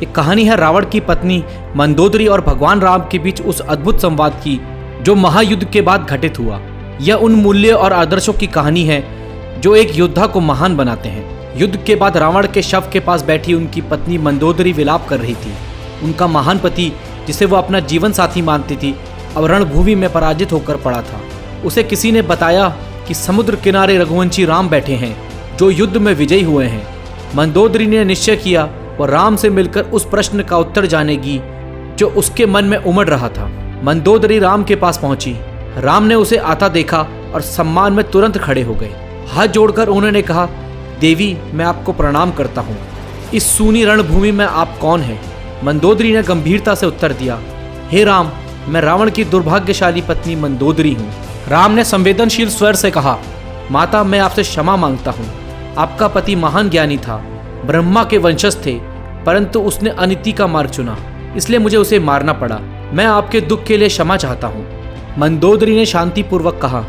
ये कहानी है रावण की पत्नी मंदोदरी और भगवान राम के बीच उस अद्भुत संवाद की जो महायुद्ध के बाद घटित हुआ। यह उन मूल्य और आदर्शों की कहानी है जो एक योद्धा को महान बनाते हैं। युद्ध के बाद रावण के शव के पास बैठी उनकी पत्नी मंदोदरी विलाप कर रही थी। उनका महान पति, जिसे वो अपना जीवन साथी मानती थी, अब रणभूमि में पराजित होकर पड़ा था। उसे किसी ने बताया कि समुद्र किनारे रघुवंशी राम बैठे हैं जो युद्ध में विजयी हुए हैं। मंदोदरी ने निश्चय किया और राम से मिलकर उस प्रश्न का उत्तर जानेगी जो उसके मन में उमड़ रहा था। मंदोदरी राम के पास पहुंची। राम ने उसे आता देखा और सम्मान में तुरंत खड़े हो गए। हाथ जोड़कर उन्होंने कहा, देवी, मैं आपको प्रणाम करता हूँ। इस सूनी रणभूमि में आप कौन हैं? मंदोदरी ने गंभीरता से उत्तर दिया, हे राम, मैं रावण की दुर्भाग्यशाली पत्नी मंदोदरी हूँ। राम ने संवेदनशील स्वर से कहा, माता, मैं आपसे क्षमा मांगता हूँ। आपका पति महान ज्ञानी था, ब्रह्मा के वंशज थे, परंतु उसने अनिति का मार्ग चुना, इसलिए मुझे उसे मारना पड़ा। मैं आपके दुख के लिए क्षमा चाहता हूँ। मंदोदरी ने शांतिपूर्वक कहा,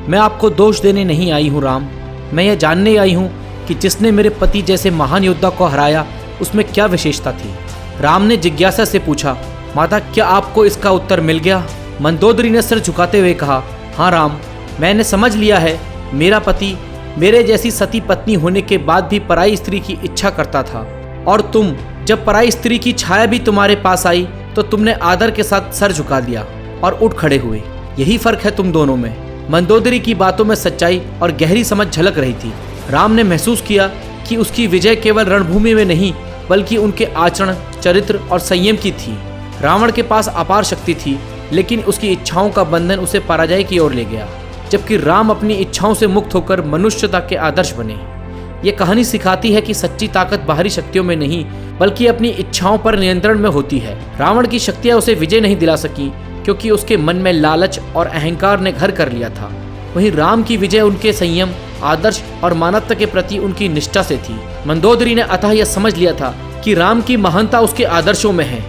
मैं आपको दोष देने नहीं आई हूँ राम, मैं यह जानने आई हूँ कि जिसने मेरे पति जैसे महान योद्धा को हराया उसमें क्या विशेषता थी। राम ने जिज्ञासा से पूछा, माता, क्या आपको इसका उत्तर मिल गया? मंदोदरी ने सिर झुकाते हुए कहा, हाँ राम, मैंने समझ लिया है। मेरा पति मेरे जैसी सती पत्नी होने के बाद भी पराई स्त्री की इच्छा करता था, और तुम, जब पराई स्त्री की छाया भी तुम्हारे पास आई तो तुमने आदर के साथ सर झुका दिया और उठ खड़े हुए। यही फर्क है तुम दोनों में। मंदोदरी की बातों में सच्चाई और गहरी समझ झलक रही थी। राम ने महसूस किया कि उसकी विजय केवल रणभूमि में नहीं बल्कि उनके आचरण, चरित्र और संयम की थी। रावण के पास अपार शक्ति थी, लेकिन उसकी इच्छाओं का बंधन उसे पराजय की ओर ले गया, जबकि राम अपनी इच्छाओं से मुक्त होकर मनुष्यता के आदर्श बने। ये कहानी सिखाती है कि सच्ची ताकत बाहरी शक्तियों में नहीं बल्कि अपनी इच्छाओं पर नियंत्रण में होती है। रावण की शक्तियां उसे विजय नहीं दिला सकी क्योंकि उसके मन में लालच और अहंकार ने घर कर लिया था। वहीं राम की विजय उनके संयम, आदर्श और मानवता के प्रति उनकी निष्ठा से थी। मंदोदरी ने अतः यह समझ लिया था कि राम की महानता उसके आदर्शों में है